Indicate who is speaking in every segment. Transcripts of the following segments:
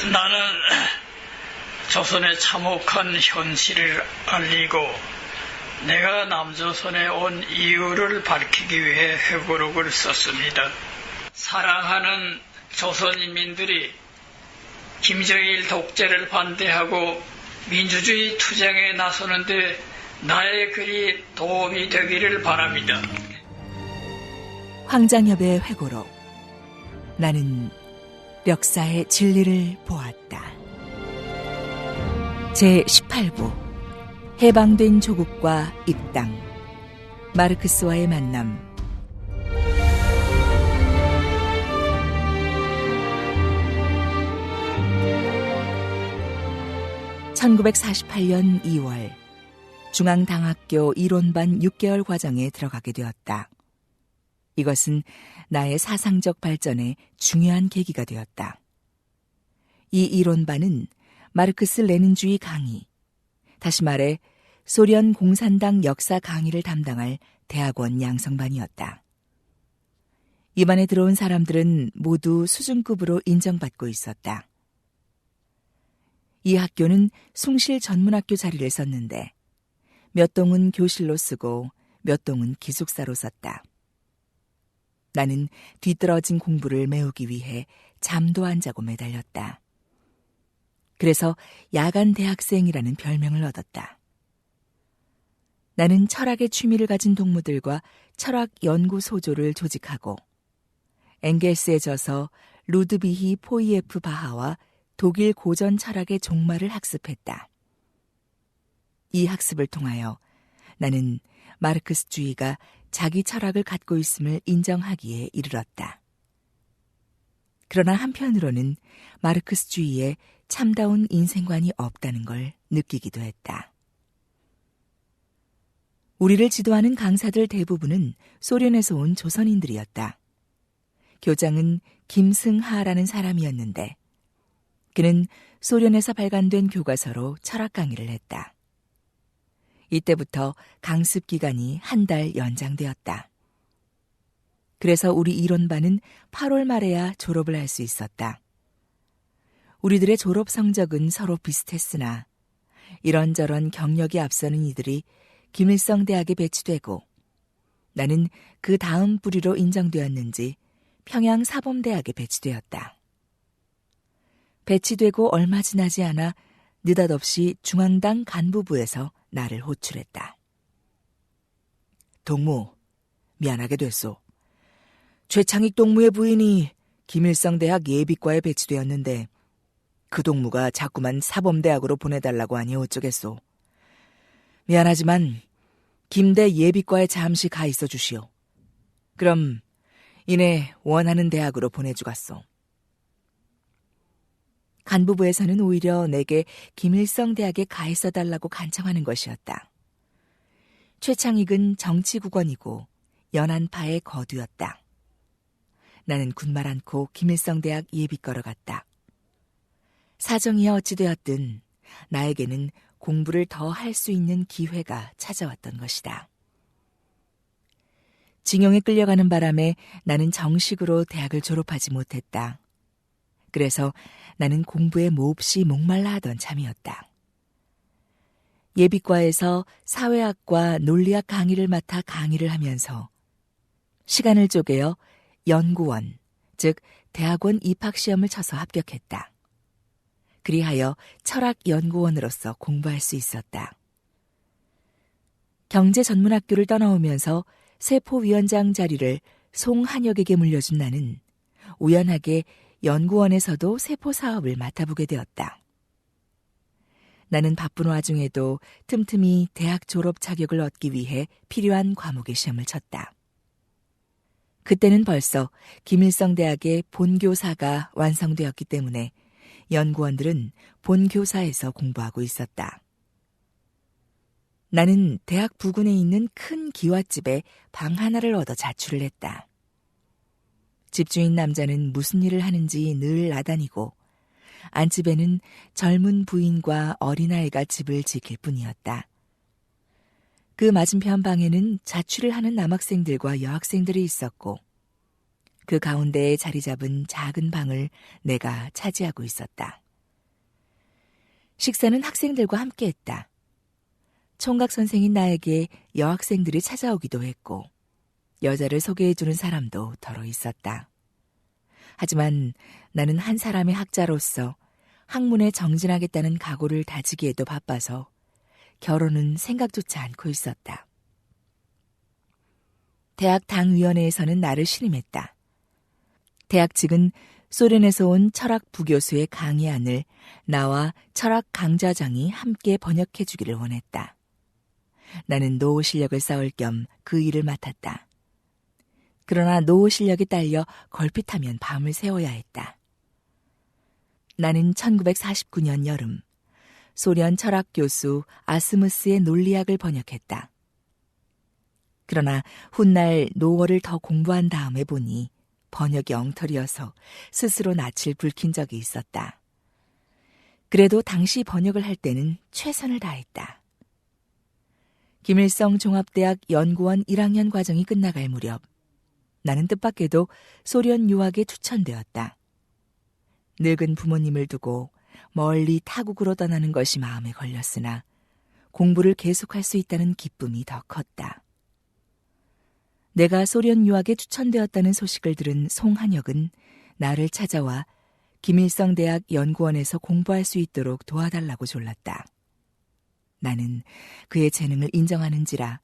Speaker 1: 나는 조선의 참혹한 현실을 알리고 내가 남조선에 온 이유를 밝히기 위해 회고록을 썼습니다. 사랑하는 조선인민들이 김정일 독재를 반대하고 민주주의 투쟁에 나서는데 나의 글이 도움이 되기를 바랍니다.
Speaker 2: 황장엽의 회고록. 나는 역사의 진리를 보았다. 제18부 해방된 조국과 입당. 마르크스와의 만남. (1948년 2월) 중앙당학교 이론반 6개월 과정에 들어가게 되었다. 이것은 나의 사상적 발전에 중요한 계기가 되었다. 이 이론반은 마르크스 레닌주의 강의, 다시 말해 소련 공산당 역사 강의를 담당할 대학원 양성반이었다. 이 반에 들어온 사람들은 모두 수준급으로 인정받고 있었다. 이 학교는 숭실 전문학교 자리를 썼는데 몇 동은 교실로 쓰고 몇 동은 기숙사로 썼다. 나는 뒤떨어진 공부를 메우기 위해 잠도 안 자고 매달렸다. 그래서 야간 대학생이라는 별명을 얻었다. 나는 철학의 취미를 가진 동무들과 철학 연구소조를 조직하고 엥겔스에 져서 루드비히 포이에프 바하와 독일 고전 철학의 종말을 학습했다. 이 학습을 통하여 나는 마르크스주의가 자기 철학을 갖고 있음을 인정하기에 이르렀다. 그러나 한편으로는 마르크스주의에 참다운 인생관이 없다는 걸 느끼기도 했다. 우리를 지도하는 강사들 대부분은 소련에서 온 조선인들이었다. 교장은 김승하라는 사람이었는데 그는 소련에서 발간된 교과서로 철학 강의를 했다. 이때부터 강습 기간이 한 달 연장되었다. 그래서 우리 이론반은 8월 말에야 졸업을 할 수 있었다. 우리들의 졸업 성적은 서로 비슷했으나 이런저런 경력이 앞서는 이들이 김일성 대학에 배치되고 나는 그 다음 부리로 인정되었는지 평양 사범대학에 배치되었다. 배치되고 얼마 지나지 않아 느닷없이 중앙당 간부부에서 나를 호출했다. 동무, 미안하게 됐소. 최창익 동무의 부인이 김일성 대학 예비과에 배치되었는데 그 동무가 자꾸만 사범대학으로 보내달라고 하니 어쩌겠소. 미안하지만 김대 예비과에 잠시 가 있어 주시오. 그럼 이내 원하는 대학으로 보내주갔소. 간부부에서는 오히려 내게 김일성 대학에 가 있어달라고 간청하는 것이었다. 최창익은 정치국원이고 연안파의 거두였다. 나는 군말 않고 김일성 대학 예비과로 갔다. 사정이야 어찌되었든 나에게는 공부를 더 할 수 있는 기회가 찾아왔던 것이다. 징용에 끌려가는 바람에 나는 정식으로 대학을 졸업하지 못했다. 그래서 나는 공부에 몹시 목말라 하던 참이었다. 예비과에서 사회학과 논리학 강의를 맡아 강의를 하면서 시간을 쪼개어 연구원, 즉 대학원 입학시험을 쳐서 합격했다. 그리하여 철학연구원으로서 공부할 수 있었다. 경제전문학교를 떠나오면서 세포위원장 자리를 송한혁에게 물려준 나는 우연하게 연구원에서도 세포사업을 맡아보게 되었다. 나는 바쁜 와중에도 틈틈이 대학 졸업 자격을 얻기 위해 필요한 과목의 시험을 쳤다. 그때는 벌써 김일성 대학의 본교사가 완성되었기 때문에 연구원들은 본교사에서 공부하고 있었다. 나는 대학 부근에 있는 큰 기와집에 방 하나를 얻어 자취를 했다. 집주인 남자는 무슨 일을 하는지 늘 나다니고 안집에는 젊은 부인과 어린아이가 집을 지킬 뿐이었다. 그 맞은편 방에는 자취를 하는 남학생들과 여학생들이 있었고 그 가운데에 자리 잡은 작은 방을 내가 차지하고 있었다. 식사는 학생들과 함께 했다. 총각 선생인 나에게 여학생들이 찾아오기도 했고 여자를 소개해주는 사람도 더러 있었다. 하지만 나는 한 사람의 학자로서 학문에 정진하겠다는 각오를 다지기에도 바빠서 결혼은 생각조차 않고 있었다. 대학 당위원회에서는 나를 신임했다. 대학 측은 소련에서 온 철학 부교수의 강의안을 나와 철학 강좌장이 함께 번역해 주기를 원했다. 나는 노호 실력을 쌓을 겸 그 일을 맡았다. 그러나 노호 실력에 딸려 걸핏하면 밤을 새워야 했다. 나는 1949년 여름 소련 철학 교수 아스무스의 논리학을 번역했다. 그러나 훗날 노어를 더 공부한 다음에 보니 번역이 엉터리여서 스스로 낯을 붉힌 적이 있었다. 그래도 당시 번역을 할 때는 최선을 다했다. 김일성 종합대학 연구원 1학년 과정이 끝나갈 무렵 나는 뜻밖에도 소련 유학에 추천되었다. 늙은 부모님을 두고 멀리 타국으로 떠나는 것이 마음에 걸렸으나 공부를 계속할 수 있다는 기쁨이 더 컸다. 내가 소련 유학에 추천되었다는 소식을 들은 송한혁은 나를 찾아와 김일성 대학 연구원에서 공부할 수 있도록 도와달라고 졸랐다. 나는 그의 재능을 인정하는지라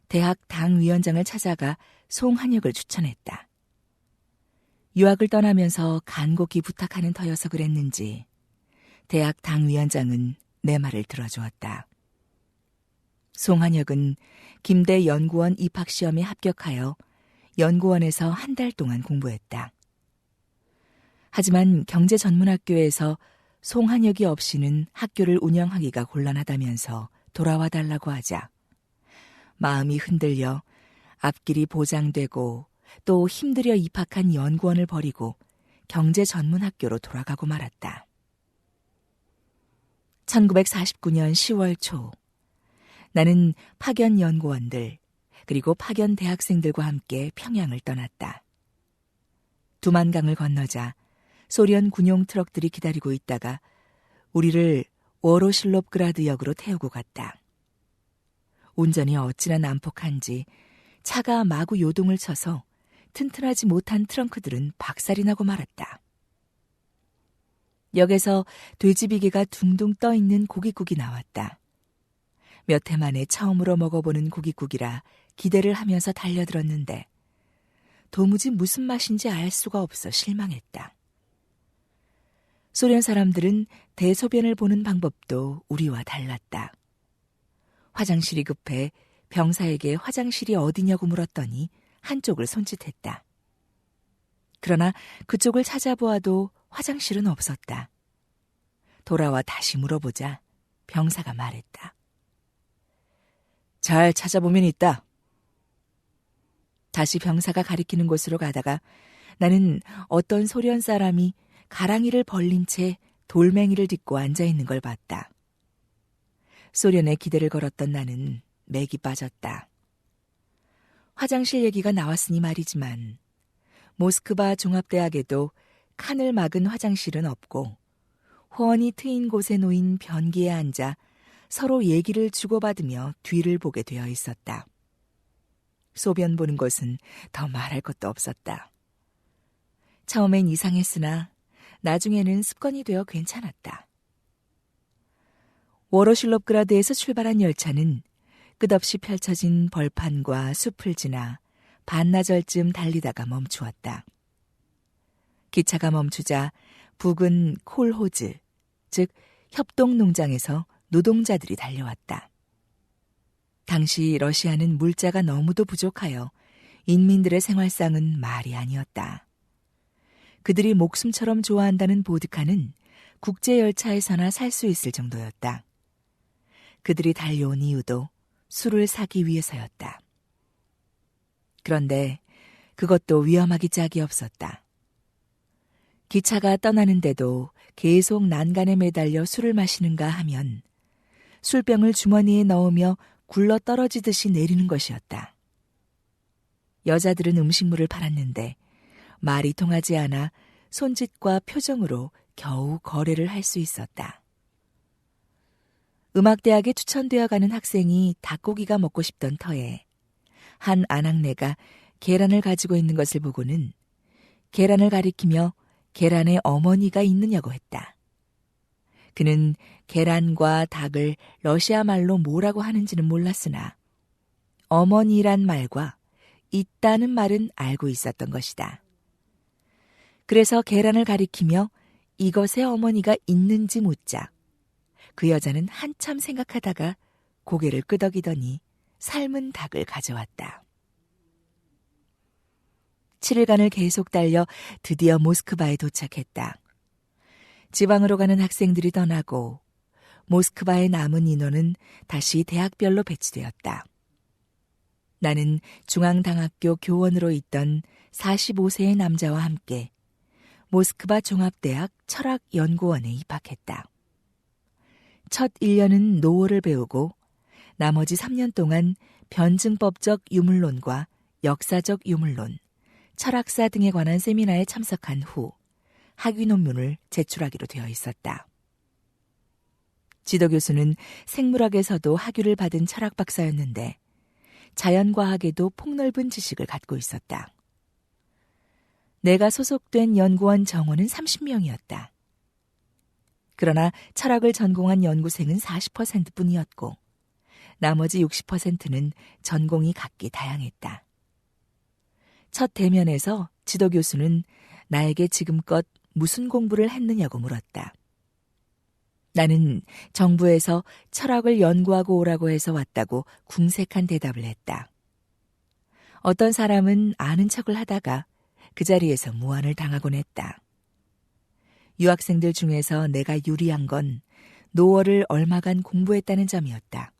Speaker 2: 대학 당위원장을 찾아가 송한혁을 추천했다. 유학을 떠나면서 간곡히 부탁하는 터여서 그랬는지 대학 당위원장은 내 말을 들어주었다. 송한혁은 김대 연구원 입학시험에 합격하여 연구원에서 한 달 동안 공부했다. 하지만 경제전문학교에서 송한혁이 없이는 학교를 운영하기가 곤란하다면서 돌아와 달라고 하자 마음이 흔들려 앞길이 보장되고 또 힘들여 입학한 연구원을 버리고 경제전문학교로 돌아가고 말았다. 1949년 10월 초 나는 파견 연구원들 그리고 파견 대학생들과 함께 평양을 떠났다. 두만강을 건너자 소련 군용 트럭들이 기다리고 있다가 우리를 워로실롭그라드 역으로 태우고 갔다. 운전이 어찌나 난폭한지 차가 마구 요동을 쳐서 튼튼하지 못한 트렁크들은 박살이 나고 말았다. 역에서 돼지비계가 둥둥 떠있는 고깃국이 나왔다. 몇 해 만에 처음으로 먹어보는 고깃국이라 기대를 하면서 달려들었는데 도무지 무슨 맛인지 알 수가 없어 실망했다. 소련 사람들은 대소변을 보는 방법도 우리와 달랐다. 화장실이 급해 병사에게 화장실이 어디냐고 물었더니 한쪽을 손짓했다. 그러나 그쪽을 찾아보아도 화장실은 없었다. 돌아와 다시 물어보자 병사가 말했다. 잘 찾아보면 있다. 다시 병사가 가리키는 곳으로 가다가 나는 어떤 소련 사람이 가랑이를 벌린 채 돌멩이를 딛고 앉아있는 걸 봤다. 소련에 기대를 걸었던 나는 맥이 빠졌다. 화장실 얘기가 나왔으니 말이지만 모스크바 종합대학에도 칸을 막은 화장실은 없고 훤히 트인 곳에 놓인 변기에 앉아 서로 얘기를 주고받으며 뒤를 보게 되어 있었다. 소변 보는 곳은 더 말할 것도 없었다. 처음엔 이상했으나 나중에는 습관이 되어 괜찮았다. 워로실롭그라드에서 출발한 열차는 끝없이 펼쳐진 벌판과 숲을 지나 반나절쯤 달리다가 멈추었다. 기차가 멈추자 북은 콜호즈, 즉 협동농장에서 노동자들이 달려왔다. 당시 러시아는 물자가 너무도 부족하여 인민들의 생활상은 말이 아니었다. 그들이 목숨처럼 좋아한다는 보드카는 국제열차에서나 살 수 있을 정도였다. 그들이 달려온 이유도 술을 사기 위해서였다. 그런데 그것도 위험하기 짝이 없었다. 기차가 떠나는데도 계속 난간에 매달려 술을 마시는가 하면 술병을 주머니에 넣으며 굴러 떨어지듯이 내리는 것이었다. 여자들은 음식물을 팔았는데 말이 통하지 않아 손짓과 표정으로 겨우 거래를 할 수 있었다. 음악대학에 추천되어 가는 학생이 닭고기가 먹고 싶던 터에 한 아낙네가 계란을 가지고 있는 것을 보고는 계란을 가리키며 계란에 어머니가 있느냐고 했다. 그는 계란과 닭을 러시아 말로 뭐라고 하는지는 몰랐으나 어머니란 말과 있다는 말은 알고 있었던 것이다. 그래서 계란을 가리키며 이것의 어머니가 있는지 묻자 그 여자는 한참 생각하다가 고개를 끄덕이더니 삶은 닭을 가져왔다. 7일간을 계속 달려 드디어 모스크바에 도착했다. 지방으로 가는 학생들이 떠나고 모스크바에 남은 인원은 다시 대학별로 배치되었다. 나는 중앙당학교 교원으로 있던 45세의 남자와 함께 모스크바 종합대학 철학연구원에 입학했다. 첫 1년은 노어를 배우고 나머지 3년 동안 변증법적 유물론과 역사적 유물론, 철학사 등에 관한 세미나에 참석한 후 학위 논문을 제출하기로 되어 있었다. 지도교수는 생물학에서도 학위를 받은 철학 박사였는데 자연과학에도 폭넓은 지식을 갖고 있었다. 내가 소속된 연구원 정원은 30명이었다. 그러나 철학을 전공한 연구생은 40%뿐이었고 나머지 60%는 전공이 각기 다양했다. 첫 대면에서 지도교수는 나에게 지금껏 무슨 공부를 했느냐고 물었다. 나는 정부에서 철학을 연구하고 오라고 해서 왔다고 궁색한 대답을 했다. 어떤 사람은 아는 척을 하다가 그 자리에서 무안을 당하곤 했다. 유학생들 중에서 내가 유리한 건 노어를 얼마간 공부했다는 점이었다.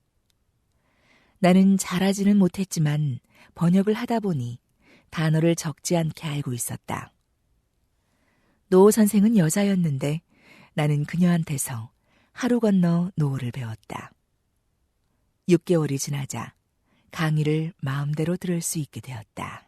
Speaker 2: 나는 잘하지는 못했지만 번역을 하다 보니 단어를 적지 않게 알고 있었다. 노어 선생은 여자였는데 나는 그녀한테서 하루 건너 노어를 배웠다. 6개월이 지나자 강의를 마음대로 들을 수 있게 되었다.